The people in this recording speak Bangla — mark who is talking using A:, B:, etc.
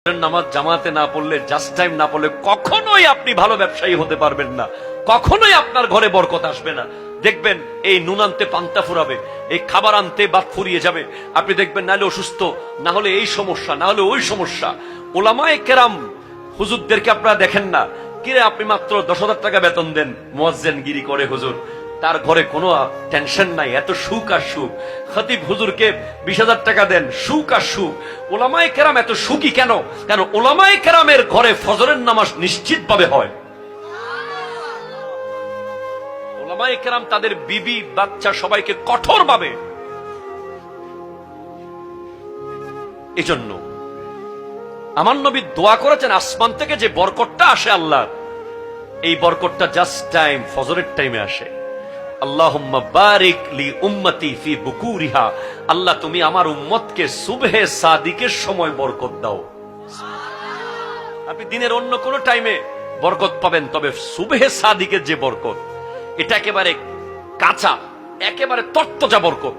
A: নামাজ জামাতে না পড়লে, জাস্ট টাইম না পড়লে কখনোই আপনি ভালো ব্যবসায়ী হতে পারবেন না, কখনোই আপনার ঘরে বরকত আসবে না। দেখবেন এই নুন আনতে পান্তা ফুরাবে, এই খাবার আনতে বাত ফুরিয়ে যাবে। আপনি দেখবেন নাহলে অসুস্থ, না হলে এই সমস্যা, না হলে ওই সমস্যা। ওলামায়ে কেরাম হুজুরদেরকে আপনারা দেখেন না, কিরে আপনি মাত্র 10,000 টাকা বেতন দেন, মুয়াজ্জিনগিরি করে হুজুর, তার ঘরে কোনো টেনশন নাই, এত সুখ আর সুখ। খতিব হুজুরকে 20,000 টাকা দেন, সুখ আর সুখ। ওলামায়ে কেরাম এত সুখী কেন? কেন ওলামায়ে কেরামের ঘরে ফজরের নামাজ নিশ্চিতভাবে হয়। ওলামায়ে কেরাম তাদের বিবি বাচ্চা সবাইকে কঠোরভাবে, এজন্য আমার নবী দোয়া করেছেন আসমান থেকে যে বরকতটা আসে আল্লাহ, এই বরকতটা জাস্ট টাইম ফজরের টাইমে আসে। আল্লাহুম্মা বারিক লি উম্মতি ফি বুকুরিহা, আল্লাহ তুমি আমার উম্মতকে সুবহে সাদিকের সময় বরকত দাও। আপনি দিনের অন্য কোন টাইমে বরকত পাবেন, তবে সুবহে সাদিকের যে বরকত, এটা একেবারে কাঁচা, একেবারে তত্ত্বজা বরকত।